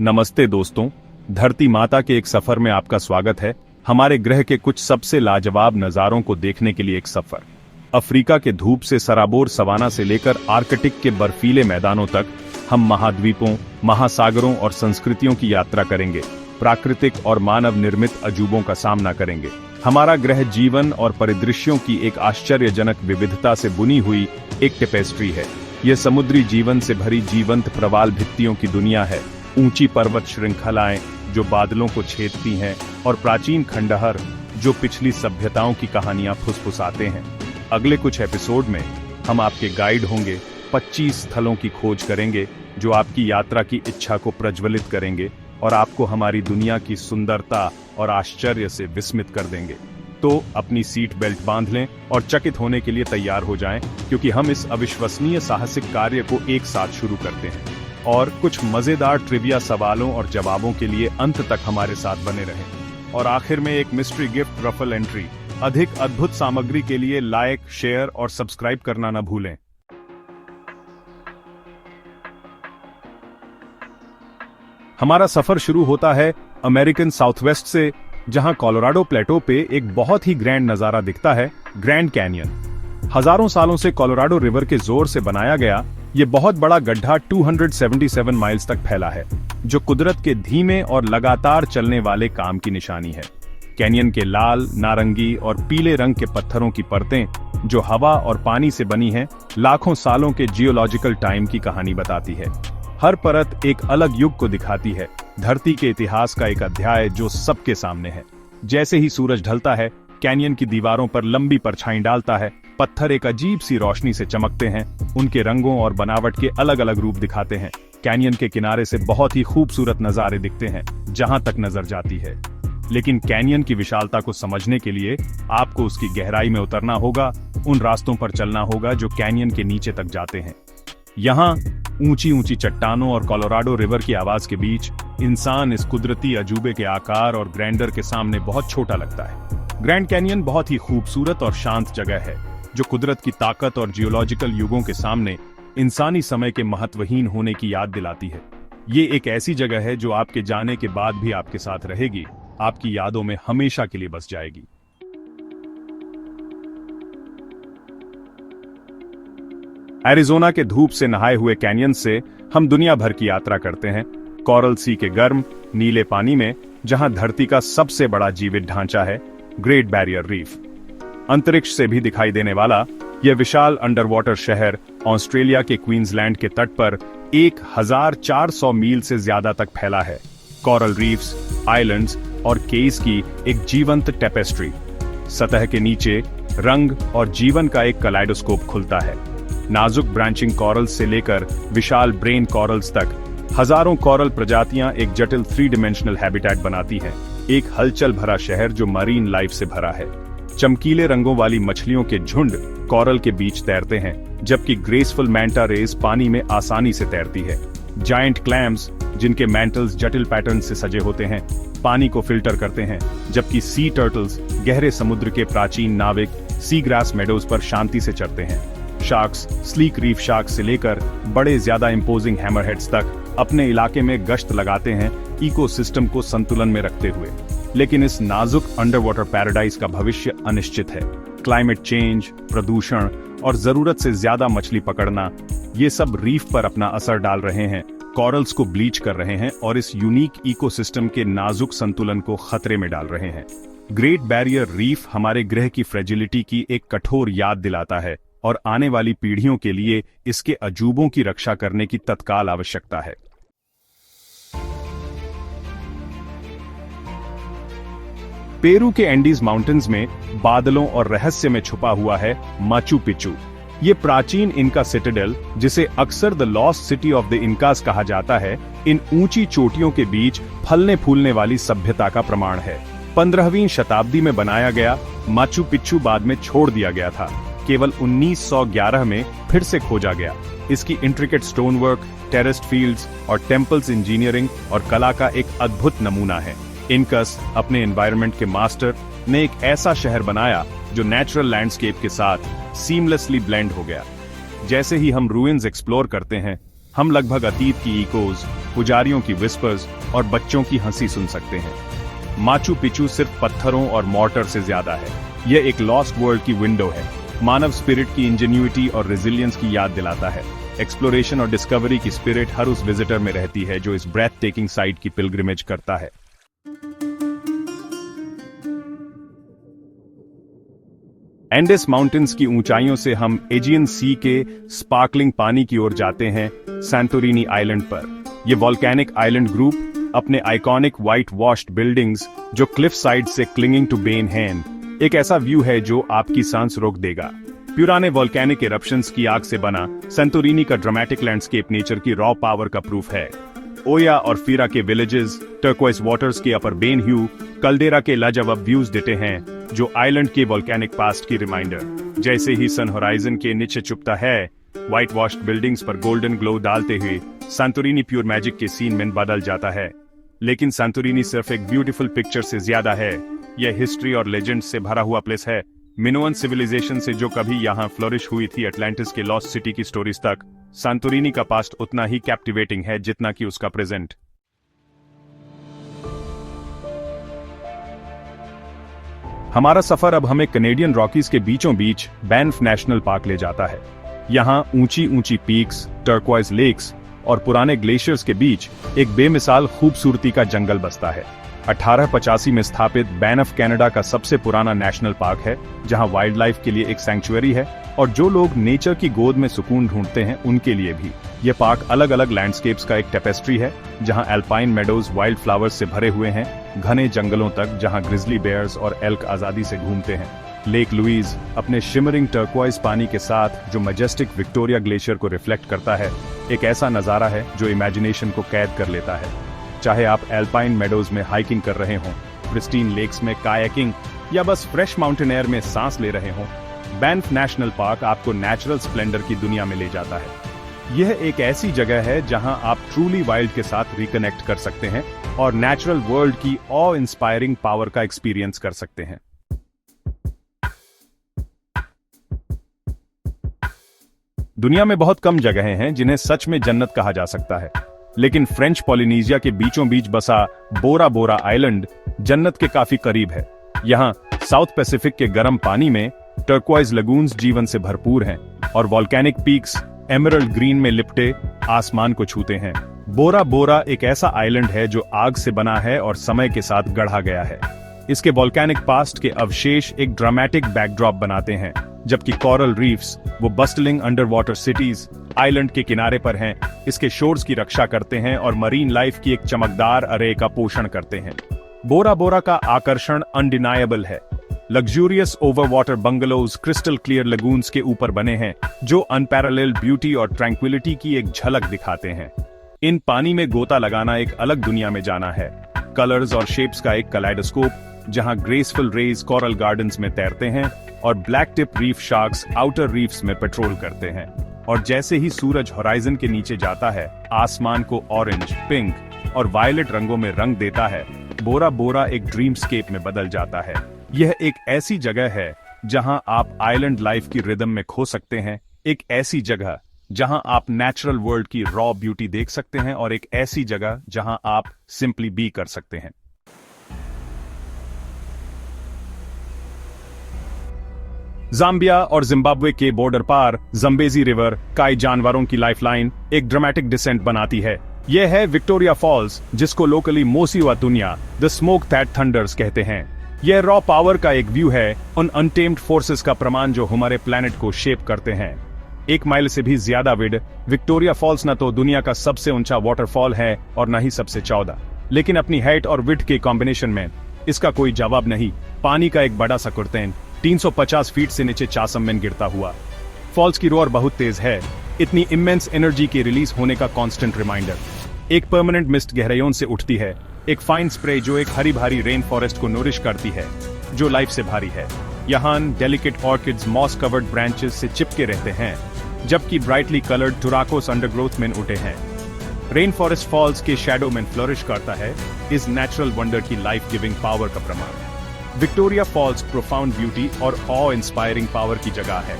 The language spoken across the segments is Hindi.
नमस्ते दोस्तों, धरती माता के एक सफर में आपका स्वागत है। हमारे ग्रह के कुछ सबसे लाजवाब नज़ारों को देखने के लिए एक सफर। अफ्रीका के धूप से सराबोर सवाना से लेकर आर्कटिक के बर्फीले मैदानों तक हम महाद्वीपों, महासागरों और संस्कृतियों की यात्रा करेंगे। प्राकृतिक और मानव निर्मित अजूबों का सामना करेंगे। हमारा ग्रह जीवन और परिदृश्यों की एक आश्चर्यजनक विविधता से बुनी हुई एक टेपेस्ट्री है। यह समुद्री जीवन से भरी जीवंत प्रवाल भित्तियों की दुनिया है। ऊंची पर्वत श्रृंखलाएं जो बादलों को छेदती हैं और प्राचीन खंडहर जो पिछली सभ्यताओं की कहानियां फुसफुसाते हैं। अगले कुछ एपिसोड में हम आपके गाइड होंगे। 25 स्थलों की खोज करेंगे जो आपकी यात्रा की इच्छा को प्रज्वलित करेंगे और आपको हमारी दुनिया की सुंदरता और आश्चर्य से विस्मित कर देंगे। तो अपनी सीट बेल्ट बांध लें और चकित होने के लिए तैयार हो जाएं, क्योंकि हम इस अविश्वसनीय साहसिक कार्य को एक साथ शुरू करते हैं। और कुछ मजेदार ट्रिविया सवालों और जवाबों के लिए अंत तक हमारे साथ बने रहें। और आखिर में एक मिस्ट्री गिफ्ट रफल एंट्री। अधिक अद्भुत सामग्री के लिए लाइक, शेयर और सब्सक्राइब करना न भूलें। हमारा सफर शुरू होता है अमेरिकन साउथवेस्ट से, जहां कोलोराडो प्लेटो पे एक बहुत ही ग्रैंड नजारा दिखता है, ग्रैंड कैनियन। हजारों सालों से कोलोराडो रिवर के जोर से बनाया गया ये बहुत बड़ा गड्ढा 277 माइल्स तक फैला है, जो कुदरत के धीमे और लगातार चलने वाले काम की निशानी है। कैनियन के लाल, नारंगी और पीले रंग के पत्थरों की परतें जो हवा और पानी से बनी हैं, लाखों सालों के जियोलॉजिकल टाइम की कहानी बताती है। हर परत एक अलग युग को दिखाती है, धरती के इतिहास का एक अध्याय जो सबके सामने है। जैसे ही सूरज ढलता है, कैनियन की दीवारों पर लंबी परछाई डालता है। पत्थर एक अजीब सी रोशनी से चमकते हैं, उनके रंगों और बनावट के अलग अलग रूप दिखाते हैं। कैनियन के किनारे से बहुत ही खूबसूरत नज़ारे दिखते हैं जहां तक नजर जाती है। लेकिन कैनियन की विशालता को समझने के लिए आपको उसकी गहराई में उतरना होगा, उन रास्तों पर चलना होगा जो कैनियन के नीचे तक जाते हैं। यहाँ ऊंची ऊंची चट्टानों और कोलोराडो रिवर की आवाज के बीच इंसान इस कुदरती अजूबे के आकार और ग्रैंडर के सामने बहुत छोटा लगता है। ग्रैंड कैनियन बहुत ही खूबसूरत और शांत जगह है, जो कुदरत की ताकत और जियोलॉजिकल युगों के सामने इंसानी समय के महत्वहीन होने की याद दिलाती है। ये एक ऐसी जगह है जो आपके जाने के बाद भी आपके साथ रहेगी, आपकी यादों में हमेशा के लिए बस जाएगी। एरिज़ोना के धूप से नहाए हुए कैनियन से हम दुनिया भर की यात्रा करते हैं। कोरल सी के गर्म नीले पानी में, जहां धरती का सबसे बड़ा जीवित ढांचा है, ग्रेट बैरियर रीफ। अंतरिक्ष से भी दिखाई देने वाला यह विशाल अंडर वाटर शहर ऑस्ट्रेलिया के क्वींसलैंड के तट पर 1400 मील से ज्यादा तक फैला है। कोरल रीफ्स, आइलैंड्स और केस की एक जीवंत टेपेस्ट्री। सतह के नीचे रंग और जीवन का एक कलाइडोस्कोप खुलता है। नाजुक ब्रांचिंग कॉरल्स से लेकर विशाल ब्रेन कॉरल्स तक हजारों कॉरल प्रजातियां एक जटिल 3 डायमेंशनल हैबिटेट बनाती हैं। एक हलचल भरा शहर जो मरीन लाइफ से भरा है। चमकीले रंगों वाली मछलियों के झुंड कॉरल के बीच तैरते हैं, जबकि ग्रेसफुल मैंटा रेस पानी में आसानी से तैरती है। जायंट क्लैम्स, जिनके मैंटल्स जटिल पैटर्न से सजे होते हैं, पानी को फिल्टर करते हैं, जबकि सी टर्टल्स, गहरे समुद्र के प्राचीन नाविक, सी ग्रास मेडोज पर शांति से चरते हैं। शार्क्स, स्लीक रीफ शार्क्स से लेकर बड़े ज्यादा इंपोजिंग हैमरहेड्स तक अपने इलाके में गश्त लगाते हैं, इकोसिस्टम को संतुलन में रखते हुए। लेकिन इस नाजुक अंडर वाटर पैराडाइज का भविष्य अनिश्चित है। क्लाइमेट चेंज, प्रदूषण और जरूरत से ज्यादा मछली पकड़ना, ये सब रीफ पर अपना असर डाल रहे हैं, कॉरल्स को ब्लीच कर रहे हैं और इस यूनिक इकोसिस्टम के नाजुक संतुलन को खतरे में डाल रहे हैं। ग्रेट बैरियर रीफ हमारे ग्रह की फ्रेजिलिटी की एक कठोर याद दिलाता है और आने वाली पीढ़ियों के लिए इसके अजूबों की रक्षा करने की तत्काल आवश्यकता है। पेरू के एंडीज माउंटेन्स में बादलों और रहस्य में छुपा हुआ है माचू पिच्चू। ये प्राचीन इनका सिटाडेल, जिसे अक्सर the lost city of the Incas कहा जाता है, इन ऊंची चोटियों के बीच फलने फूलने वाली सभ्यता का प्रमाण है। 15वीं शताब्दी में बनाया गया माचू पिच्चू बाद में छोड़ दिया गया था। केवल 1911 में फिर से खोजा गया। इसकी intricate stone work, terraced fields और टेम्पल्स इंजीनियरिंग और कला का एक अद्भुत नमूना है। इनकस, अपने एनवायरनमेंट के मास्टर, ने एक ऐसा शहर बनाया जो नेचुरल लैंडस्केप के साथ सीमलेसली ब्लेंड हो गया। जैसे ही हम रूइंस एक्सप्लोर करते हैं, हम लगभग अतीत की इकोज, पुजारियों की विस्पर्स और बच्चों की हंसी सुन सकते हैं। माचू पिचू सिर्फ पत्थरों और मॉर्टर से ज्यादा है। यह एक लॉस्ट वर्ल्ड की विंडो है। मानव स्पिरिट की इंजेन्युइटी और रेजिलियंस की याद दिलाता है। एक्सप्लोरेशन और डिस्कवरी की स्पिरिट हर उस विजिटर में रहती है जो इस ब्रेथ टेकिंग साइट की पिलग्रिमेज करता है। एंडेस माउंटेन्स की ऊंचाइयों से हम एजियन सी के स्पार्कलिंग पानी की ओर जाते हैं सैंटोरिनी आइलैंड पर। यह वॉल्केनिक आइलैंड ग्रुप अपने आइकॉनिक व्हाइट वॉश्ड बिल्डिंग्स जो क्लिफ साइड से क्लिंगिंग टू बेन हैन एक ऐसा व्यू है जो आपकी सांस रोक देगा। पुराने वॉल्केनिक इरप्शंस की आग से बना सैंटोरिनी का ड्रामेटिक लैंडस्केप नेचर की रॉ पावर का प्रूफ है। ओया और फीरा के विलेजेस, टर्कोइस वाटर्स के अपर बेन ह्यू, कल्डेरा के लाजवाब व्यूज देते हैं जो आइलैंड के वॉल्केनिक पास्ट की रिमाइंडर। जैसे ही सन होराइजन के नीचे छुपता है, व्हाइट वॉश्ड बिल्डिंग्स पर गोल्डन ग्लो डालते हुए सैंटोरिनी प्योर मैजिक के सीन में बदल जाता है। लेकिन सैंटोरिनी सिर्फ एक ब्यूटीफुल पिक्चर से ज्यादा है। यह हिस्ट्री और लेजेंड से भरा हुआ प्लेस है। मिनोअन सिविलाइजेशन से जो कभी यहाँ फ्लोरिश हुई थी अटलांटिस के लॉस्ट सिटी की स्टोरीज तक, सैंटोरिनी का पास्ट उतना ही कैप्टिवेटिंग है जितना कि उसका प्रेजेंट। हमारा सफर अब हमें कनेडियन रॉकीज के बीचों बीच बैंफ नेशनल पार्क ले जाता है। यहाँ ऊंची ऊंची पीक्स, टर्कोइस लेक्स और पुराने ग्लेशियर्स के बीच एक बेमिसाल खूबसूरती का जंगल बसता है। 1885 में स्थापित बैनफ कनाडा का सबसे पुराना नेशनल पार्क है, जहां वाइल्ड लाइफ के लिए एक सैंक्चुअरी है और जो लोग नेचर की गोद में सुकून ढूंढते हैं उनके लिए भी। यह पार्क अलग अलग लैंडस्केप्स का एक टेपेस्ट्री है, जहां एल्पाइन मेडोज वाइल्ड फ्लावर्स से भरे हुए हैं, घने जंगलों तक जहां ग्रिजली बेयर्स और एल्क आजादी से घूमते हैं। लेक लुइस अपने शिमरिंग टर्कोइस पानी के साथ जो मैजेस्टिक विक्टोरिया ग्लेशियर को रिफ्लेक्ट करता है, एक ऐसा नजारा है जो इमेजिनेशन को कैद कर लेता है। चाहे आप एल्पाइन मेडोज में हाइकिंग कर रहे हों, प्रिस्टीन लेक्स में कायाकिंग या बस फ्रेश माउंटेन एयर में सांस ले रहे हों, बैंफ नेशनल पार्क आपको नेचुरल स्प्लेंडर की दुनिया में ले जाता है। यह एक ऐसी जगह है जहां आप ट्रूली वाइल्ड के साथ रिकनेक्ट कर सकते हैं और नेचुरल वर्ल्ड की ऑ इंस्पायरिंग पावर का एक्सपीरियंस कर सकते हैं। दुनिया में बहुत कम जगहें हैं जिन्हें सच में जन्नत कहा जा सकता है, लेकिन फ्रेंच पॉलिनेशिया के बीचों बीच बसा बोरा बोरा आइलैंड जन्नत के काफी करीब है। यहाँ साउथ पैसिफिक के गर्म पानी में टर्कोइस लगून्स जीवन से भरपूर हैं और वॉल्केनिक पीक्स एमरल्ड ग्रीन में लिपटे आसमान को छूते हैं। बोरा बोरा एक ऐसा आइलैंड है जो आग से बना है और समय के साथ गढ़ा गया है। इसके वॉल्केनिक पास्ट के अवशेष एक ड्रामेटिक बैकड्रॉप बनाते हैं, जबकि कोरल रीफ्स, वो bustling under water cities island के किनारे पर हैं, इसके शोर्स की रक्षा करते हैं और मरीन लाइफ की एक चमकदार अरे का पोषण करते हैं। बोरा बोरा का आकर्षण अनडिनायबल है। Luxurious over water bungalows crystal clear lagoons के ऊपर बने हैं जो अनपैरेलल्ड ब्यूटी और ट्रैंक्विलिटी की एक झलक दिखाते हैं। इन पानी में गोता लगाना एक अलग दुनिया में जाना है। कलर्स और शेप्स का एक कलाइडोस्कोप, जहां ग्रेसफुल रेज कोरल गार्डन्स में तैरते हैं और black tip reef sharks outer reefs में पेट्रोल करते हैं। और जैसे ही सूरज होराइजन के नीचे जाता है, आसमान को ऑरेंज, पिंक और वायलेट रंगों में रंग देता है। बोरा बोरा एक ड्रीमस्केप में बदल जाता है। यह एक ऐसी जगह है जहां आप आइलैंड लाइफ की रिदम में खो सकते हैं, एक ऐसी जगह जहां आप नेचुरल वर्ल्ड की रॉ ब्यूटी देख सकते हैं और एक ऐसी जगह जहां आप सिंपली बी कर सकते हैं। जाम्बिया और जिम्बाब्वे के बॉर्डर पार जम्बेजी रिवर कई जानवरों की लाइफलाइन एक ड्रामेटिक डिसेंट बनाती है। यह है विक्टोरिया फॉल्स, जिसको लोकली मोसिवा दुनिया द स्मोक दैट थंडर्स कहते हैं। यह रॉ पावर का एक व्यू है, उन अनटेम्ड फोर्सेस का प्रमाण जो हमारे प्लेनेट को शेप करते हैं। 1 माइल से भी ज्यादा विड, विक्टोरिया फॉल्स न तो दुनिया का सबसे ऊंचा वाटरफॉल है और न ही सबसे चौड़ा, लेकिन अपनी हाइट और विड्थ के कॉम्बिनेशन में इसका कोई जवाब नहीं। पानी का एक बड़ा सा कुर्तेन 350 फीट से नीचे चासम में गिरता हुआ। फॉल्स की रोर बहुत तेज है, इतनी इमेंस एनर्जी के रिलीज होने का कांस्टेंट रिमाइंडर। एक परमानेंट मिस्ट गहराइयों से उठती है, एक फाइन स्प्रे जो एक हरी भरी रेन फॉरेस्ट को नोरिश करती है, जो लाइफ से भारी है। यहाँ delicate orchids moss covered branches से चिपके रहते हैं, जबकि ब्राइटली कलर्ड टुराकोस अंडरग्रोथ में उठे हैं। रेन फॉरेस्ट फॉल्स के शैडो में फ्लोरिश करता है, इस नेचुरल वंडर की लाइफ गिविंग पावर का प्रमाण। विक्टोरिया फॉल्स प्रोफाउंड ब्यूटी और ऑ इंस्पायरिंग पावर की जगह है।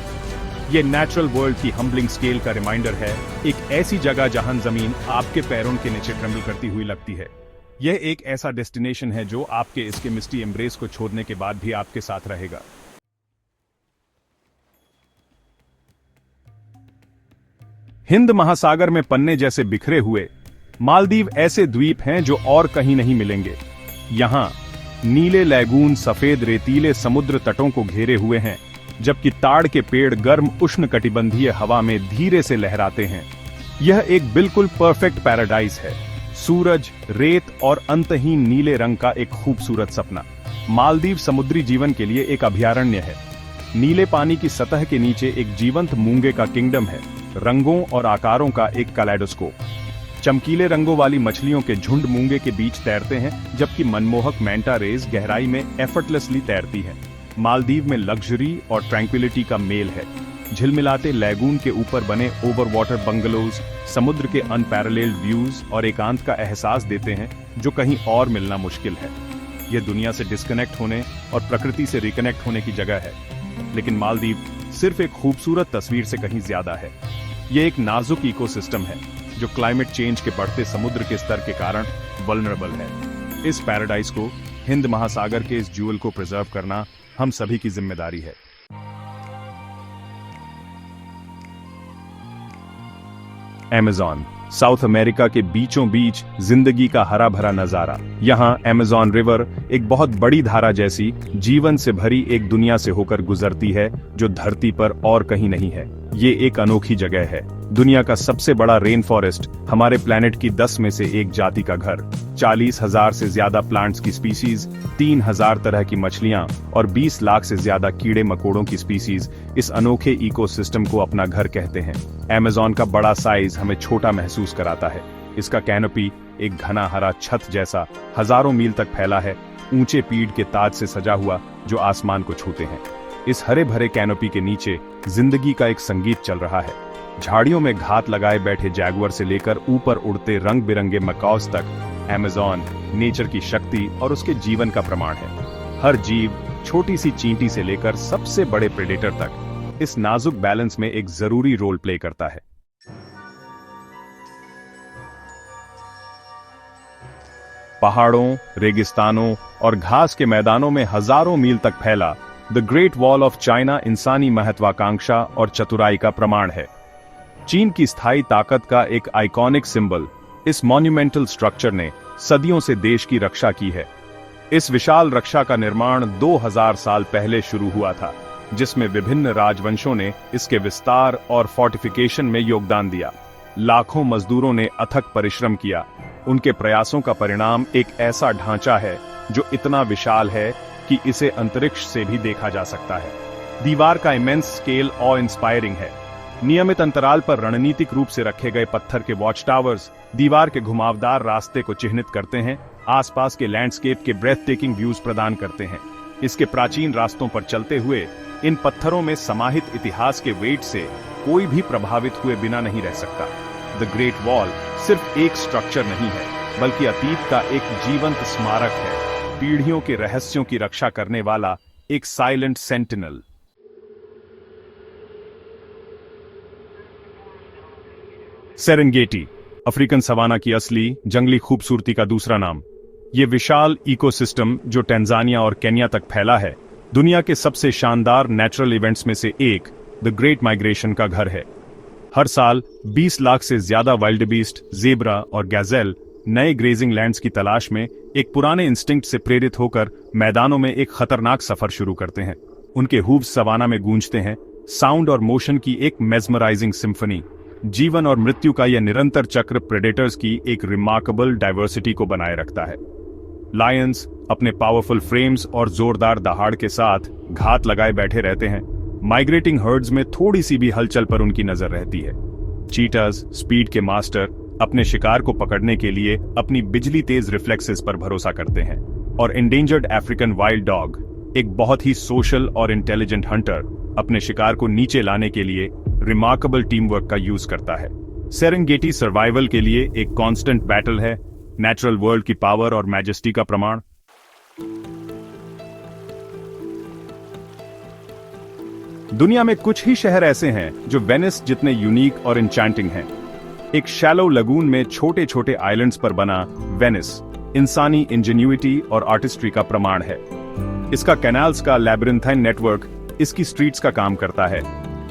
ये नेचुरल वर्ल्ड की हम्बलिंग स्केल का रिमाइंडर है, एक ऐसी जगह जहां जमीन आपके पैरों के नीचे ट्रेम्बल करती हुई लगती है। यह एक ऐसा डेस्टिनेशन है जो आपके इसके मिस्टी एम्ब्रेस को छोड़ने के बाद भी आपके साथ रहेगा। हिंद महासागर में पन्ने जैसे बिखरे हुए मालदीव ऐसे द्वीप हैं जो और कहीं नहीं मिलेंगे। यहां नीले लैगून सफेद रेतीले समुद्र तटों को घेरे हुए हैं, जबकि ताड़ के पेड़ गर्म उष्णकटिबंधीय हवा में धीरे से लहराते हैं। यह एक बिल्कुल परफेक्ट पैराडाइज है, सूरज, रेत और अंतहीन नीले रंग का एक खूबसूरत सपना। मालदीव समुद्री जीवन के लिए एक अभयारण्य है। नीले पानी की सतह के नीचे एक जीवंत मूंगे का किंगडम है, रंगों और आकारों का एक कैलेडोस्कोप। चमकीले रंगों वाली मछलियों के झुंड मूंगे के बीच तैरते हैं, जबकि मनमोहक मैंटा रेज गहराई में एफर्टलेसली तैरती है। मालदीव में लग्जरी और ट्रैंक्विलिटी का मेल है। झिलमिलाते लैगून के ऊपर बने ओवर वाटर बंगलोज समुद्र के अनपैरेलल्ड व्यूज और एकांत का एहसास देते हैं जो कहीं और मिलना मुश्किल है। यह दुनिया से डिस्कनेक्ट होने और प्रकृति से रिकनेक्ट होने की जगह है, लेकिन मालदीव सिर्फ एक खूबसूरत तस्वीर से कहीं ज्यादा है। यह एक नाजुक इकोसिस्टम है जो क्लाइमेट चेंज के बढ़ते समुद्र के स्तर के कारण वल्नरेबल है। इस पैराडाइज को, हिंद महासागर के इस ज्यूल को प्रिजर्व करना हम सभी की जिम्मेदारी है। अमेज़न, साउथ अमेरिका के बीचों बीच जिंदगी का हरा भरा नजारा। यहाँ अमेज़न रिवर एक बहुत बड़ी धारा जैसी जीवन से भरी एक दुनिया से होकर गुजरती है जो धरती पर और कहीं नहीं है। ये एक अनोखी जगह है। दुनिया का सबसे बड़ा रेन फॉरेस्ट, हमारे प्लेनेट की 10 में से एक जाति का घर, 40,000 से ज्यादा प्लांट्स की स्पीसीज, 3,000 तरह की मछलियां और 20 लाख से ज्यादा कीड़े मकोड़ों की स्पीसीज इस अनोखे इकोसिस्टम को अपना घर कहते हैं। अमेज़न का बड़ा साइज हमें छोटा महसूस कराता है। इसका कैनोपी एक घना हरा छत जैसा हजारों मील तक फैला है, ऊंचे पीड़ के ताज से सजा हुआ जो आसमान को छूते हैं। इस हरे भरे कैनोपी के नीचे जिंदगी का एक संगीत चल रहा है। झाड़ियों में घात लगाए बैठे जैगुआर से लेकर ऊपर उड़ते रंग बिरंगे मकाओस तक, अमेज़न नेचर की शक्ति और उसके जीवन का प्रमाण है। हर जीव, छोटी सी चींटी से लेकर सबसे बड़े प्रेडेटर तक, इस नाजुक बैलेंस में एक जरूरी रोल प्ले करता है। पहाड़ों, रेगिस्तानों और घास के मैदानों में हजारों मील तक फैला the great wall of China इंसानी महत्वाकांक्षा और चतुराई का प्रमाण है। चीन की स्थायी ताकत का एक आइकॉनिक सिंबल, इस मॉन्यूमेंटल स्ट्रक्चर ने सदियों से देश की रक्षा की है। इस विशाल रक्षा का निर्माण 2000 साल पहले शुरू हुआ था, जिसमें विभिन्न राजवंशों ने इसके विस्तार और फोर्टिफिकेशन में योगदान दिया। लाखों मजदूरों ने अथक परिश्रम किया। उनके प्रयासों का परिणाम एक ऐसा ढांचा है जो इतना विशाल है कि इसे अंतरिक्ष से भी देखा जा सकता है। दीवार का इमेंस स्केल ऑ इंस्पायरिंग है। नियमित अंतराल पर रणनीतिक रूप से रखे गए पत्थर के वॉच टावर्स दीवार के घुमावदार रास्ते को चिह्नित करते हैं, आसपास के लैंडस्केप के ब्रेथ टेकिंग व्यूज प्रदान करते हैं। इसके प्राचीन रास्तों पर चलते हुए इन पत्थरों में समाहित इतिहास के वेट से कोई भी प्रभावित हुए बिना नहीं रह सकता। द ग्रेट वॉल सिर्फ एक स्ट्रक्चर नहीं है, बल्कि अतीत का एक जीवंत स्मारक है, पीढ़ियों के रहस्यों की रक्षा करने वाला एक silent sentinel. Serengeti, African savanna की असली जंगली खूबसूरती का दूसरा नाम। ये विशाल इकोसिस्टम जो टैंजानिया और केन्या तक फैला है, दुनिया के सबसे शानदार नेचुरल इवेंट्स में से एक, द ग्रेट माइग्रेशन का घर है। हर साल 20 लाख से ज्यादा वाइल्डबीस्ट, ज़ेब्रा और गैज़ेल नए ग्रेजिंग लैंड्स की तलाश में एक पुराने इंस्टिंक्ट से प्रेरित होकर मैदानों में एक खतरनाक सफर शुरू करते हैं। उनके हूव्स सवाना में गूंजते हैं, साउंड और मोशन की एक मेस्मराइजिंग सिम्फनी। जीवन और मृत्यु का यह निरंतर चक्र प्रेडेटर्स की एक रिमार्केबल डाइवर्सिटी को बनाए रखता है। लायंस अपने पावरफुल फ्रेम्स और जोरदार दहाड़ के साथ घात लगाए बैठे रहते हैं। माइग्रेटिंग हर्ड्स में थोड़ी सी भी हलचल पर उनकी नजर रहती है। चीटास, स्पीड के मास्टर, अपने शिकार को पकड़ने के लिए अपनी बिजली तेज रिफ्लेक्सेस पर भरोसा करते हैं। और एंडेंजर्ड अफ्रीकन वाइल्ड डॉग, एक बहुत ही सोशल और इंटेलिजेंट हंटर, अपने शिकार को नीचे लाने के लिए रिमार्केबल टीम वर्क का यूज करता है। सेरेंगेटी सर्वाइवल के लिए एक कांस्टेंट बैटल है, नेचुरल वर्ल्ड की पावर और मैजेस्टी का प्रमाण। दुनिया में कुछ ही शहर ऐसे हैं जो वेनिस जितने यूनिक और इंचैंटिंग हैं। एक शैलो लगून में छोटे छोटे आइलैंड्स पर बना वेनिस इंसानी इंजेन्युइटी और आर्टिस्ट्री का प्रमाण है। इसका कैनाल्स का लैबिरिंथाइन नेटवर्क इसकी स्ट्रीट्स का काम करता है,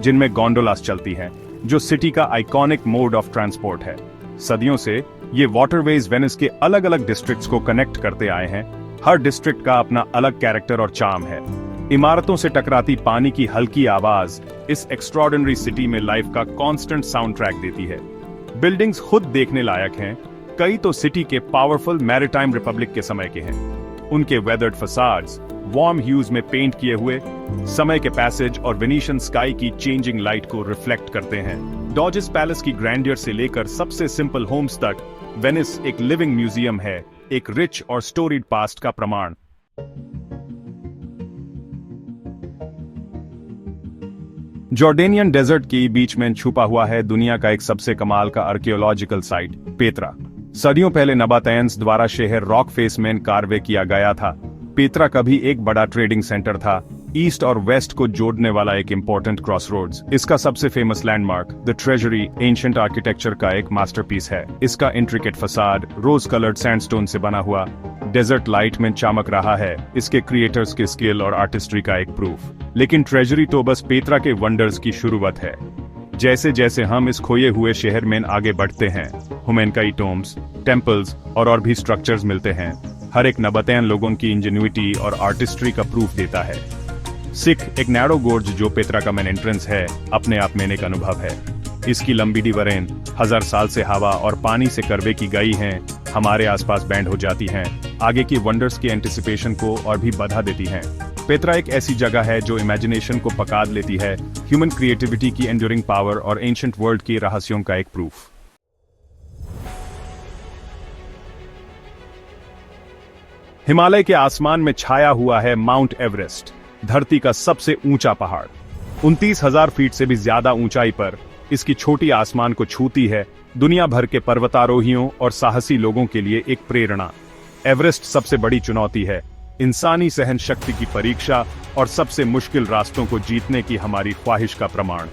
जिनमें गोंडोलास चलती हैं, जो सिटी का आइकॉनिक मोड ऑफ ट्रांसपोर्ट है। सदियों से ये वाटरवेज वेनिस के अलग अलग डिस्ट्रिक्ट्स को कनेक्ट करते आए हैं। हर डिस्ट्रिक्ट का अपना अलग कैरेक्टर और चार्म है। इमारतों से टकराती पानी की हल्की आवाज इस एक्स्ट्रॉर्डिनरी सिटी में लाइफ का कांस्टेंट साउंड ट्रैक देती है। बिल्डिंग्स खुद देखने लायक हैं, कई तो सिटी के पावरफुल मैरीटाइम रिपब्लिक के समय के हैं। उनके वेदर्ड फसाड्स वार्म ह्यूज में पेंट किए हुए समय के पैसेज और वेनिशियन स्काई की चेंजिंग लाइट को रिफ्लेक्ट करते हैं। डॉजेस पैलेस की ग्रैंडियर से लेकर सबसे सिंपल होम्स तक वेनिस एक लिविंग म्यूजियम है, एक रिच और स्टोरीड पास्ट का प्रमाण। जॉर्डेनियन डेजर्ट के बीच में छुपा हुआ है दुनिया का एक सबसे कमाल का आर्कियोलॉजिकल साइट पेत्रा। सदियों पहले नबातायंस द्वारा शहर रॉक फेस में कार्वे किया गया था। पेत्रा कभी एक बड़ा ट्रेडिंग सेंटर था, ईस्ट और वेस्ट को जोड़ने वाला एक इंपॉर्टेंट क्रॉसरोड्स। इसका सबसे famous landmark the treasury ancient architecture का एक मास्टरपीस है। इसका intricate facade rose coloured sandstone से बना हुआ डेजर्ट लाइट में चमक रहा है, इसके क्रिएटर्स के स्किल और आर्टिस्ट्री का एक प्रूफ। लेकिन ट्रेजरी तो बस पेत्रा के वंडर्स की शुरुआत है। जैसे जैसे हम इस खोए हुए शहर में आगे बढ़ते हैं, हमें कई टोम्स, टेम्पल्स और भी स्ट्रक्चर्स मिलते हैं। हर एक नबातायन लोगों की इंजेन्युइटी और आर्टिस्ट्री का प्रूफ देता है। सिख एक नैरो गोर्ज जो पेत्रा का मेन एंट्रेंस है, अपने आप में एक अनुभव है। इसकी लंबी डिवरेन 1000 साल से हवा और पानी से करवे की गई हैं, हमारे आसपास बैंड हो जाती हैं, आगे की वंडर्स की एंटिसिपेशन को और भी बढ़ा देती हैं। पेत्रा एक ऐसी जगह है जो इमेजिनेशन को पका लेती है, ह्यूमन क्रिएटिविटी की एंड्यूरिंग पावर और एंशिएंट वर्ल्ड की रहस्यों का एक प्रूफ। हिमालय के आसमान में छाया हुआ है माउंट एवरेस्ट, धरती का सबसे ऊंचा पहाड़। 29,000 फीट से भी ज्यादा ऊंचाई पर इसकी छोटी आसमान को छूती है दुनिया भर के पर्वतारोहियों और साहसी लोगों के लिए एक प्रेरणा। एवरेस्ट सबसे बड़ी चुनौती है, इंसानी सहन शक्ति की परीक्षा और सबसे मुश्किल रास्तों को जीतने की हमारी ख्वाहिश का प्रमाण।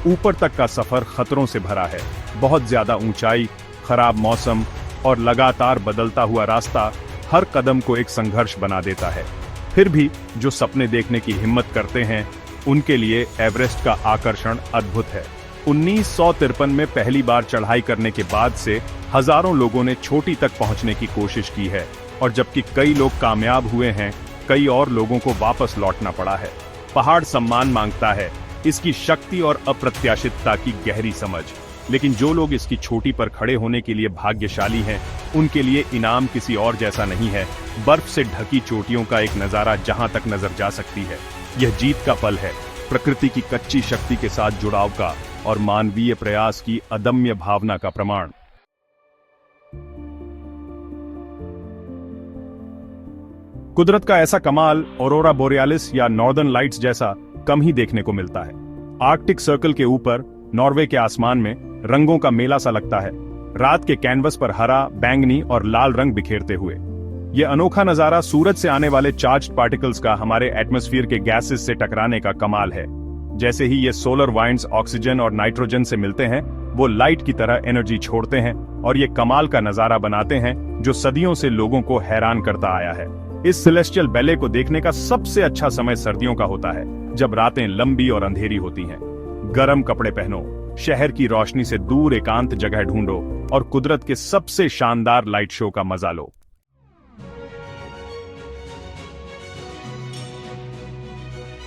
ऊपर तक का सफर खतरों से भरा है, बहुत ज्यादा ऊंचाई, खराब मौसम और लगातार बदलता हुआ रास्ता हर कदम को एक संघर्ष बना देता है। फिर भी जो सपने देखने की हिम्मत करते हैं, उनके लिए एवरेस्ट का आकर्षण अद्भुत है। 1953 में पहली बार चढ़ाई करने के बाद से हजारों लोगों ने चोटी तक पहुंचने की कोशिश की है, और जबकि कई लोग कामयाब हुए हैं, कई और लोगों को वापस लौटना पड़ा है। पहाड़ सम्मान मांगता है, इसकी शक्ति और अप्रत्याशितता की गहरी समझ। लेकिन जो लोग इसकी चोटी पर खड़े होने के लिए भाग्यशाली हैं, उनके लिए इनाम किसी और जैसा नहीं है, बर्फ से ढकी चोटियों का एक नजारा जहां तक नजर जा सकती है। यह जीत का पल है, प्रकृति की कच्ची शक्ति के साथ जुड़ाव का और मानवीय प्रयास की अदम्य भावना का प्रमाण। कुदरत का ऐसा कमाल ऑरोरा बोरियालिस या नॉर्दर्न लाइट्स जैसा कम ही देखने को मिलता है। आर्कटिक सर्कल के ऊपर नॉर्वे के आसमान में रंगों का मेला सा लगता है, रात के कैनवस पर हरा, बैंगनी और लाल रंग बिखेरते हुए। यह अनोखा नजारा सूरज से आने वाले चार्ज्ड पार्टिकल्स का हमारे एटमॉस्फेयर के गैसेस से टकराने का कमाल है। जैसे ही ये सोलर वाइंड्स ऑक्सीजन और नाइट्रोजन से मिलते हैं, वो लाइट की तरह एनर्जी छोड़ते हैं और ये कमाल का नजारा बनाते हैं जो सदियों से लोगों को हैरान करता आया है। इस सेलेस्टियल बैले को देखने का सबसे अच्छा समय सर्दियों का होता है, जब रातें लंबी और अंधेरी होती हैं। गर्म कपड़े पहनो, शहर की रोशनी से दूर एकांत जगह ढूंढो और कुदरत के सबसे शानदार लाइट शो का मजा लो।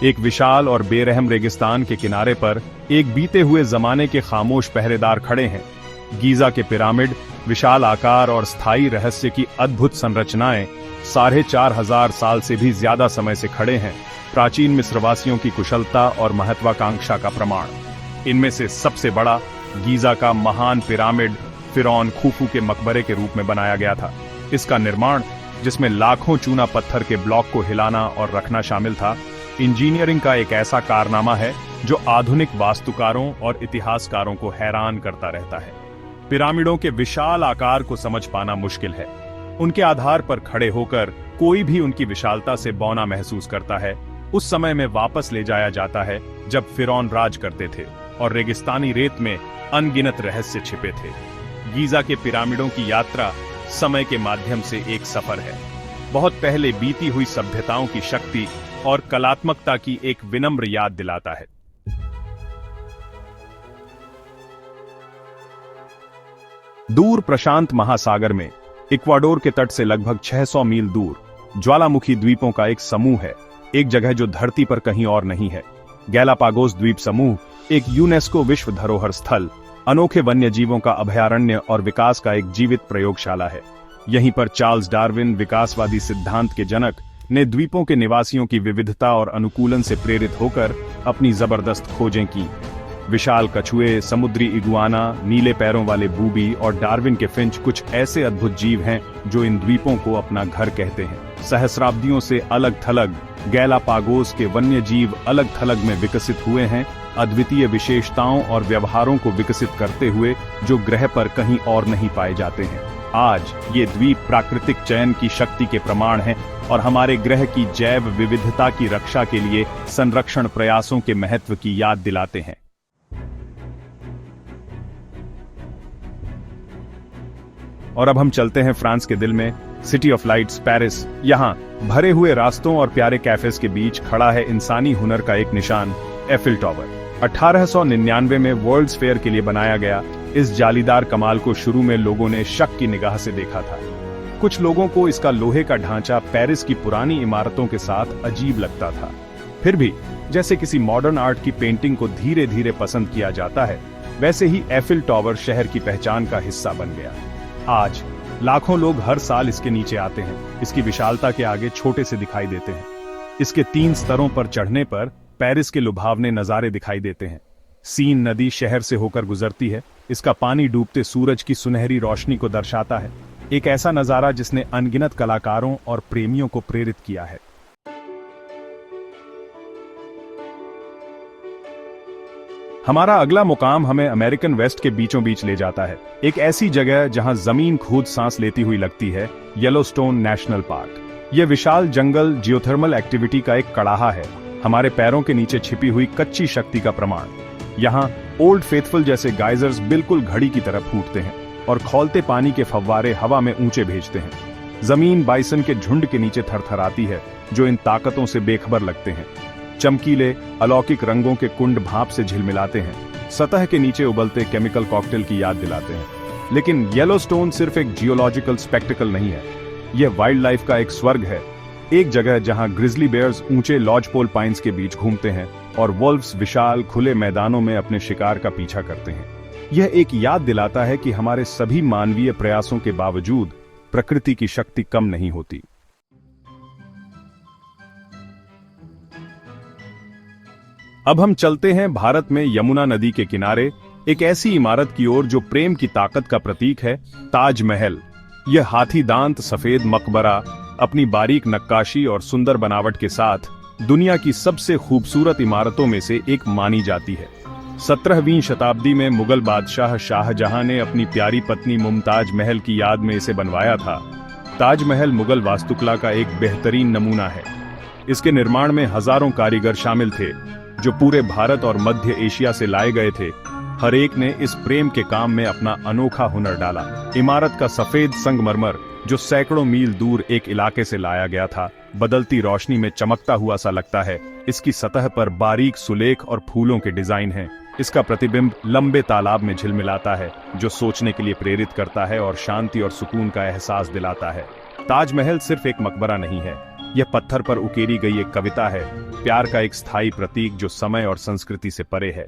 एक विशाल और बेरहम रेगिस्तान के किनारे पर एक बीते हुए जमाने के खामोश पहरेदार खड़े हैं। गीजा के पिरामिड, विशाल आकार और स्थायी रहस्य की अद्भुत संरचनाएं 4,500 साल से भी ज्यादा समय से खड़े हैं, प्राचीन मिस्रवासियों की कुशलता और महत्वाकांक्षा का प्रमाण। इनमें से सबसे बड़ा गीजा का महान पिरामिड फिरौन खुफू के मकबरे के रूप में बनाया गया था। इसका निर्माण, जिसमें लाखों चूना पत्थर के ब्लॉक को हिलाना और रखना शामिल था, इंजीनियरिंग का एक ऐसा कारनामा है जो आधुनिक वास्तुकारों और इतिहासकारों को हैरान करता रहता है। पिरामिडों के विशाल आकार को समझ पाना मुश्किल है। उनके आधार पर खड़े होकर कोई भी उनकी विशालता से बौना महसूस करता है, उस समय में वापस ले जाया जाता है जब फिरौन राज करते थे और रेगिस्तानी रेत में अनगिनत रहस्य छिपे थे। गीजा के पिरामिडों की यात्रा समय के माध्यम से एक सफर है, बहुत पहले बीती हुई सभ्यताओं की शक्ति और कलात्मकता की एक विनम्र याद दिलाता है। दूर प्रशांत महासागर में इक्वाडोर के तट से लगभग 600 मील दूर ज्वालामुखी द्वीपों का एक समूह है, एक जगह जो धरती पर कहीं और नहीं है। गैलापागोस द्वीप समूह एक यूनेस्को विश्व धरोहर स्थल, अनोखे वन्य जीवों का अभयारण्य और विकास का एक जीवित प्रयोगशाला है। यहीं पर चार्ल्स डार्विन, विकासवादी सिद्धांत के जनक, ने द्वीपों के निवासियों की विविधता और अनुकूलन से प्रेरित होकर अपनी जबरदस्त खोजें की। विशाल कछुए, समुद्री इगुआना, नीले पैरों वाले बूबी और डार्विन के फिंच कुछ ऐसे अद्भुत जीव हैं जो इन द्वीपों को अपना घर कहते हैं। सहस्राब्दियों से अलग थलग गैलापागोस के वन्य जीव अलग थलग में विकसित हुए हैं, अद्वितीय विशेषताओं और व्यवहारों को विकसित करते हुए जो ग्रह पर कहीं और नहीं पाए जाते हैं। आज ये द्वीप प्राकृतिक चयन की शक्ति के प्रमाण हैं और हमारे ग्रह की जैव विविधता की रक्षा के लिए संरक्षण प्रयासों के महत्व की याद दिलाते हैं। और अब हम चलते हैं फ्रांस के दिल में, सिटी ऑफ लाइट्स, पेरिस। यहाँ भरे हुए रास्तों और प्यारे कैफेज के बीच खड़ा है इंसानी हुनर का एक निशान, एफिल टॉवर। 1899 में वर्ल्ड्स फेयर के लिए बनाया गया इस जालीदार कमाल को शुरू में लोगों ने शक की निगाह से देखा था। कुछ लोगों को इसका लोहे का ढांचा पेरिस की पुरानी इमारतों के साथ अजीब लगता था। फिर भी जैसे किसी मॉडर्न आर्ट की पेंटिंग को धीरे धीरे पसंद किया जाता है, वैसे ही एफिल टॉवर शहर की पहचान का हिस्सा बन गया। आज लाखों लोग हर साल इसके नीचे आते हैं, इसकी विशालता के आगे छोटे से दिखाई देते हैं। इसके 3 स्तरों पर चढ़ने पर पेरिस के लुभावने नजारे दिखाई देते हैं। सीन नदी शहर से होकर गुजरती है, इसका पानी डूबते सूरज की सुनहरी रोशनी को दर्शाता है, एक ऐसा नजारा जिसने अनगिनत कलाकारों और प्रेमियों को प्रेरित किया है। हमारा अगला मुकाम हमें अमेरिकन वेस्ट के बीचों बीच ले जाता है, एक ऐसी जगह जहां जमीन खुद सांस लेती हुई लगती है, येलोस्टोन नेशनल पार्क। यह विशाल जंगल जियोथर्मल एक्टिविटी का एक कड़ाहा है, हमारे पैरों के नीचे छिपी हुई कच्ची शक्ति का प्रमाण। यहाँ ओल्ड फेथफुल जैसे गाइजर्स बिल्कुल घड़ी की तरह फूटते हैं और खौलते पानी के फव्वारे हवा में ऊंचे भेजते हैं। जमीन बाइसन के झुंड के नीचे थरथराती है जो इन ताकतों से बेखबर लगते हैं। चमकीले अलौकिक रंगों के कुंड भाप से झिलमिलाते हैं, सतह के नीचे उबलते केमिकल कॉकटेल की याद दिलाते हैं। लेकिन येलोस्टोन सिर्फ एक जियोलॉजिकल स्पेक्टिकल नहीं है, यह वाइल्ड लाइफ का एक स्वर्ग है, एक जगह जहां ग्रिजली बेयर्स ऊंचे लॉजपोल पाइन्स के बीच घूमते हैं और वोल्व्स विशाल खुले मैदानों में अपने शिकार का पीछा करते हैं। यह एक याद दिलाता है कि हमारे सभी मानवीय प्रयासों के बावजूद प्रकृति की शक्ति कम नहीं होती। अब हम चलते हैं भारत में यमुना नदी के किनारे एक ऐसी इमारत की ओर जो प्रेम की ताकत का प्रतीक है, ताजमहल। यह हाथी दांत सफेद मकबरा अपनी बारीक नक्काशी और सुंदर बनावट के साथ दुनिया की सबसे खूबसूरत इमारतों में से एक मानी जाती है। 17वीं शताब्दी में मुगल बादशाह शाहजहां ने अपनी प्यारी पत्नी मुमताज महल की याद में इसे बनवाया था। ताजमहल मुगल वास्तुकला का एक बेहतरीन नमूना है। इसके निर्माण में हजारों कारीगर शामिल थे जो पूरे भारत और मध्य एशिया से लाए गए थे। हर एक ने इस प्रेम के काम में अपना अनोखा हुनर डाला। इमारत का सफेद संगमरमर जो सैकड़ों मील दूर एक इलाके से लाया गया था, बदलती रोशनी में चमकता हुआ सा लगता है। इसकी सतह पर बारीक सुलेख और फूलों के डिजाइन हैं। इसका प्रतिबिंब लंबे तालाब में झिलमिलाता है जो सोचने के लिए प्रेरित करता है और शांति और सुकून का एहसास दिलाता है। ताजमहल सिर्फ एक मकबरा नहीं है, यह पत्थर पर उकेरी गई एक कविता है, प्यार का एक स्थायी प्रतीक जो समय और संस्कृति से परे है।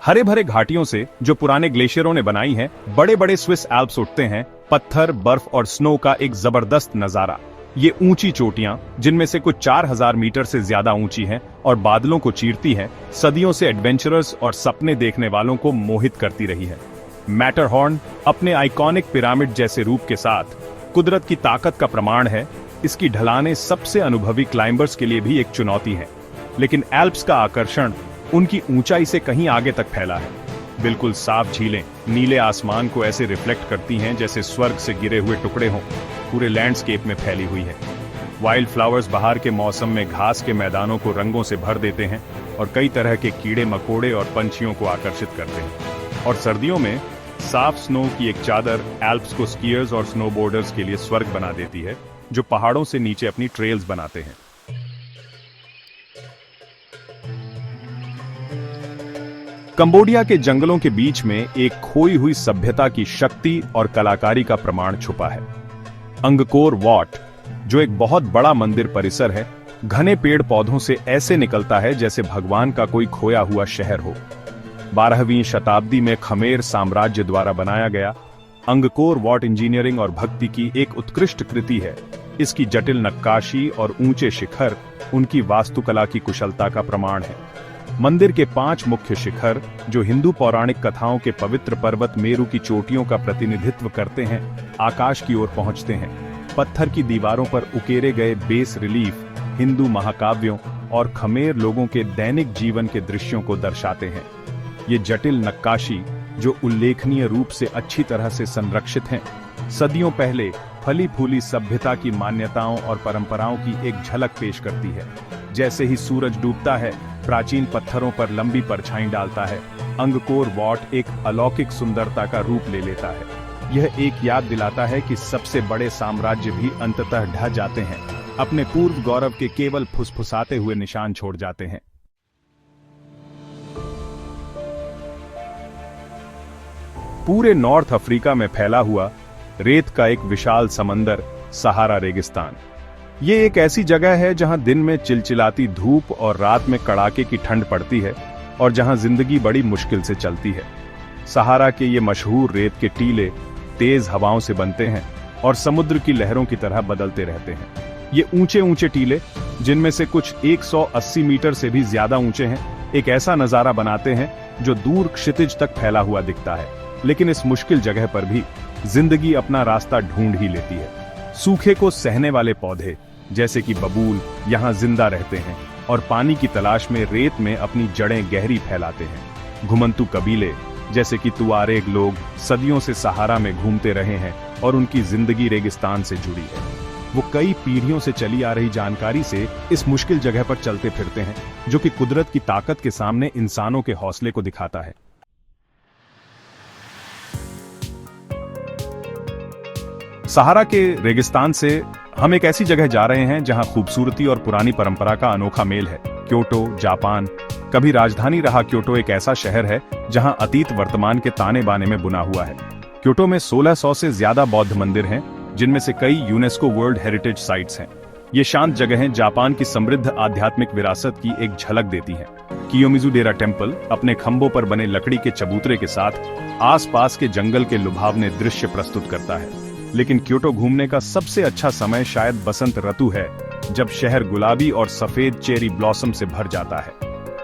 हरे भरे घाटियों से जो पुराने ग्लेशियरों ने बनाई हैं, बड़े बड़े स्विस एल्प्स उठते हैं, पत्थर, बर्फ और स्नो का एक जबरदस्त नजारा। ये ऊंची चोटियां, जिनमें से कुछ 4000 मीटर से ज्यादा ऊंची हैं और बादलों को चीरती हैं, सदियों से एडवेंचरर्स और सपने देखने वालों को मोहित करती रही है। मैटरहॉर्न अपने आइकॉनिक पिरामिड जैसे रूप के साथ कुदरत की ताकत का प्रमाण है। इसकी ढलानें सबसे अनुभवी क्लाइंबर्स के लिए भी एक चुनौती है, लेकिन एल्प्स का आकर्षण उनकी ऊंचाई से कहीं आगे तक फैला है। बिल्कुल साफ झीलें नीले आसमान को ऐसे रिफ्लेक्ट करती हैं जैसे स्वर्ग से गिरे हुए टुकड़े हों। पूरे लैंडस्केप में फैली हुई है। वाइल्ड फ्लावर्स बहार के मौसम में घास के मैदानों को रंगों से भर देते हैं और कई तरह के कीड़े मकोड़े और पंछियों को आकर्षित करते हैं। और सर्दियों में साफ स्नो की एक चादर एल्प्स को स्कीयर्स और स्नोबोर्डर्स के लिए स्वर्ग बना देती है, जो पहाड़ों से नीचे अपनी ट्रेल्स बनाते हैं। कंबोडिया के जंगलों के बीच में एक खोई हुई सभ्यता की शक्ति और कलाकारी का प्रमाण छुपा है। अंगकोर वॉट, जो एक बहुत बड़ा मंदिर परिसर है, घने पेड़ पौधों से ऐसे निकलता है जैसे भगवान का कोई खोया हुआ शहर हो। 12वीं शताब्दी में खमेर साम्राज्य द्वारा बनाया गया अंगकोर वॉट इंजीनियरिंग और भक्ति की एक उत्कृष्ट कृति है। इसकी जटिल नक्काशी और ऊंचे शिखर उनकी वास्तुकला की कुशलता का प्रमाण है। मंदिर के 5 मुख्य शिखर, जो हिंदू पौराणिक कथाओं के पवित्र पर्वत मेरु की चोटियों का प्रतिनिधित्व करते हैं, आकाश की ओर पहुंचते हैं। पत्थर की दीवारों पर उकेरे गए बेस रिलीफ हिंदू महाकाव्यों और खमेर लोगों के दैनिक जीवन के दृश्यों को दर्शाते हैं। ये जटिल नक्काशी, जो उल्लेखनीय रूप से अच्छी तरह से संरक्षित हैं, सदियों पहले फली फूली सभ्यता की मान्यताओं और परंपराओं की एक झलक पेश करती है। जैसे ही सूरज डूबता है, प्राचीन पत्थरों पर लंबी परछाई डालता है, अंगकोर वॉट एक अलौकिक सुंदरता का रूप ले लेता है। यह एक याद दिलाता है कि सबसे बड़े साम्राज्य भी अंततः ढह जाते हैं, अपने पूर्व गौरव के केवल फुसफुसाते हुए निशान छोड़ जाते हैं। पूरे नॉर्थ अफ्रीका में फैला हुआ रेत का एक विशाल समंदर सहारा रेगिस्तान। ये एक ऐसी जगह है जहां दिन में चिलचिलाती धूप और रात में कड़ाके की ठंड पड़ती है और जहां जिंदगी बड़ी मुश्किल से चलती है। सहारा के ये मशहूर रेत के टीले तेज हवाओं से बनते हैं और समुद्र की लहरों की तरह बदलते रहते हैं। ये ऊंचे ऊंचे टीले, जिनमें से कुछ 180 मीटर से भी ज्यादा ऊंचे हैं, एक ऐसा नजारा बनाते हैं जो दूर क्षितिज तक फैला हुआ दिखता है। लेकिन इस मुश्किल जगह पर भी जिंदगी अपना रास्ता ढूंढ ही लेती है। सूखे को सहने वाले पौधे जैसे कि बबूल यहाँ जिंदा रहते हैं और पानी की तलाश में रेत में अपनी जड़ें गहरी फैलाते हैं। घुमंतू कबीले जैसे कि तुआरेग लोग सदियों से सहारा में घूमते रहे हैं और उनकी जिंदगी रेगिस्तान से जुड़ी है। वो कई पीढ़ियों से चली आ रही जानकारी से इस मुश्किल जगह पर चलते फिरते हैं, जो कि कुदरत की ताकत के सामने इंसानों के हौसले को दिखाता है। सहारा के रेगिस्तान से हम एक ऐसी जगह जा रहे हैं जहां खूबसूरती और पुरानी परंपरा का अनोखा मेल है। Kyoto, Japan. कभी राजधानी रहा क्योटो एक ऐसा शहर है जहां अतीत वर्तमान के ताने बाने में बुना हुआ है। क्योटो में 1600 से ज्यादा बौद्ध मंदिर हैं, जिनमें से कई यूनेस्को वर्ल्ड हेरिटेज साइट्स हैं। ये शांत जगहें जापान की समृद्ध आध्यात्मिक विरासत की एक झलक देती हैं। कियोमिज़ु-डेरा टेम्पल अपने खंभों पर बने लकड़ी के चबूतरे के साथ आसपास के जंगल के लुभावने दृश्य प्रस्तुत करता है। लेकिन क्योटो घूमने का सबसे अच्छा समय शायद बसंत ऋतु है, जब शहर गुलाबी और सफेद चेरी ब्लॉसम से भर जाता है।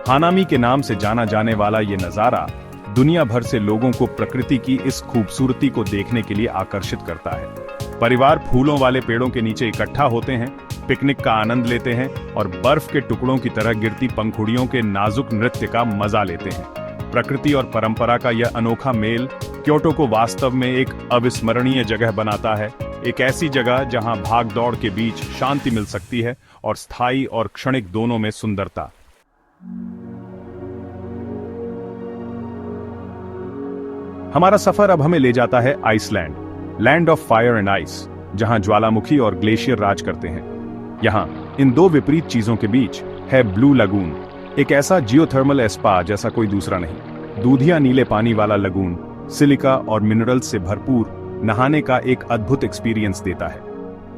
हानामी के नाम से जाना जाने वाला ये नजारा दुनिया भर से लोगों को प्रकृति की इस खूबसूरती को देखने के लिए आकर्षित करता है। परिवार फूलों वाले पेड़ों के नीचे इकट्ठा होते हैं, पिकनिक का आनंद लेते हैं और बर्फ के टुकड़ों की तरह गिरती पंखुड़ियों के नाजुक नृत्य का मजा लेते हैं। प्रकृति और परंपरा का यह अनोखा मेल क्योटो को वास्तव में एक अविस्मरणीय जगह बनाता है। एक ऐसी जगह जहां भाग दौड़ के बीच शांति मिल सकती है और स्थायी और क्षणिक दोनों में सुंदरता। हमारा सफर अब हमें ले जाता है Iceland, land of fire and ice, जहां ज्वालामुखी और ग्लेशियर राज करते हैं। यहाँ इन दो विपरीत चीजों के बीच है ब्लू लगून, एक ऐसा जियोथर्मल स्पा जैसा कोई दूसरा नहीं। दूधिया नीले पानी वाला लगून सिलिका और मिनरल्स से भरपूर नहाने का एक अद्भुत एक्सपीरियंस देता है।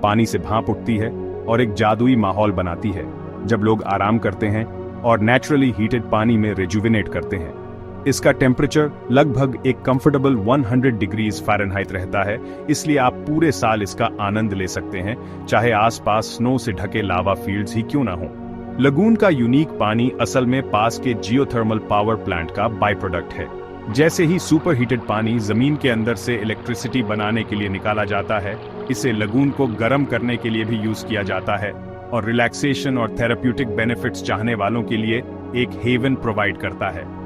पानी से भाप उठती है और एक जादुई माहौल बनाती है जब लोग आराम करते हैं और नेचुरली हीटेड पानी में रिजुविनेट करते हैं। इसका टेम्परेचर लगभग एक कंफर्टेबल 100 डिग्रीज फ़ारेनहाइट रहता है, इसलिए आप पूरे साल इसका आनंद ले सकते हैं, चाहे आसपास स्नो से ढके लावा फील्ड्स ही क्यों ना हो। लगून का यूनिक पानी असल में पास के जियोथर्मल पावर प्लांट का बाई प्रोडक्ट है। जैसे ही सुपर हीटेड पानी जमीन के अंदर से इलेक्ट्रिसिटी बनाने के लिए निकाला जाता है, इसे लगून को गर्म करने के लिए भी यूज किया जाता है और रिलैक्सेशन और थेराप्यूटिक बेनिफिट्स चाहने वालों के लिए एक हेवन प्रोवाइड करता है।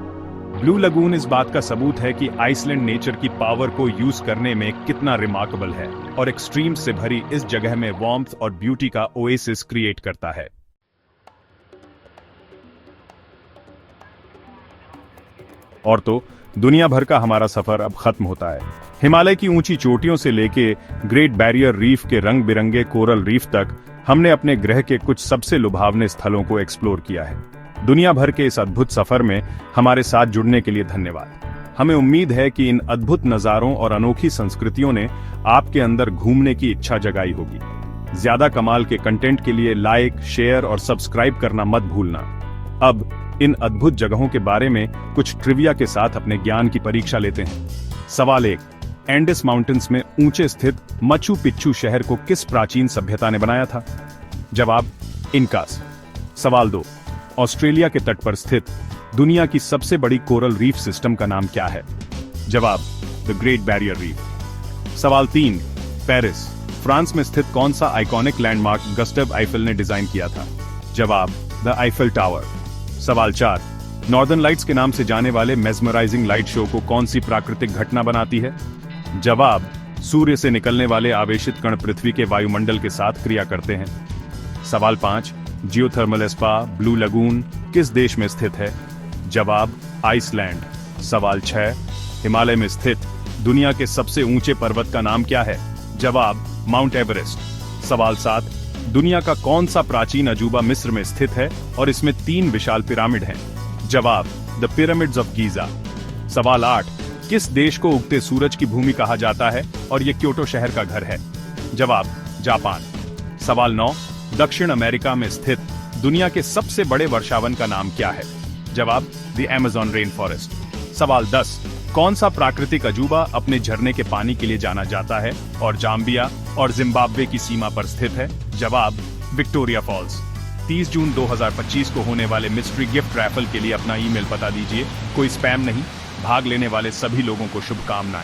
ब्लू लगून इस बात का सबूत है कि आइसलैंड नेचर की पावर को यूज करने में कितना रिमार्केबल है और एक्सट्रीम्स से भरी इस जगह में वार्मथ और ब्यूटी का ओएसिस क्रिएट करता है। और तो दुनिया भर का हमारा सफर अब खत्म होता है। हिमालय की ऊंची चोटियों से लेके ग्रेट बैरियर रीफ के रंग बिरंगे कोरल रीफ तक हमने अपने ग्रह के कुछ सबसे लुभावने स्थलों को एक्सप्लोर किया है। दुनिया भर के इस अद्भुत सफर में हमारे साथ जुड़ने के लिए धन्यवाद। हमें उम्मीद है कि इन अद्भुत नज़ारों और अनोखी संस्कृतियों ने आपके अंदर घूमने की इच्छा जगाई होगी। ज्यादा कमाल के कंटेंट के लिए लाइक, शेयर और सब्सक्राइब करना मत भूलना। अब इन अद्भुत जगहों के बारे में कुछ ट्रिविया के साथ अपने ज्ञान की परीक्षा लेते हैं। सवाल 1, एंडेस माउंटेन्स में ऊंचे स्थित मचू पिच्चू शहर को किस प्राचीन सभ्यता ने बनाया था? जवाब, इनकास। सवाल 2, ऑस्ट्रेलिया के तट पर स्थित दुनिया की सबसे बड़ी कोरल रीफ सिस्टम का नाम क्या है? जवाब, द ग्रेट बैरियर रीफ। सवाल 3, पेरिस, फ्रांस में स्थित कौन सा आइकॉनिक लैंडमार्क गस्टव आइफल ने डिजाइन किया था? जवाब, द आइफल टावर। सवाल 4, नॉर्दर्न लाइट्स के नाम से जाने वाले मेस्मराइजिंग लाइट शो को कौन सी प्राकृतिक घटना बनाती है? जवाब, सूर्य से निकलने वाले आवेशित कण पृथ्वी के वायुमंडल के साथ क्रिया करते हैं। सवाल 5, जियोथर्मल स्पा ब्लू लगून किस देश में स्थित है? जवाब, आइसलैंड। सवाल 6, हिमालय में स्थित दुनिया के सबसे ऊंचे पर्वत का नाम क्या है? जवाब, माउंट एवरेस्ट। सवाल 7, दुनिया का कौन सा प्राचीन अजूबा मिस्र में स्थित है और इसमें 3 विशाल पिरामिड हैं? जवाब, द पिरामिड्स ऑफ गीजा। सवाल 8, किस देश को उगते सूरज की भूमि कहा जाता है और यह क्योटो शहर का घर है? जवाब, जापान। सवाल 9, दक्षिण अमेरिका में स्थित दुनिया के सबसे बड़े वर्षावन का नाम क्या है? जवाब, द अमेज़न रेन फॉरेस्ट। सवाल 10, कौन सा प्राकृतिक अजूबा अपने झरने के पानी के लिए जाना जाता है और जाम्बिया और जिम्बाब्वे की सीमा पर स्थित है? जवाब, विक्टोरिया फॉल्स। 30 जून 2025 को होने वाले मिस्ट्री गिफ्ट रैफल के लिए अपना ईमेल पता दीजिए। कोई स्पैम नहीं। भाग लेने वाले सभी लोगों को शुभकामनाएं।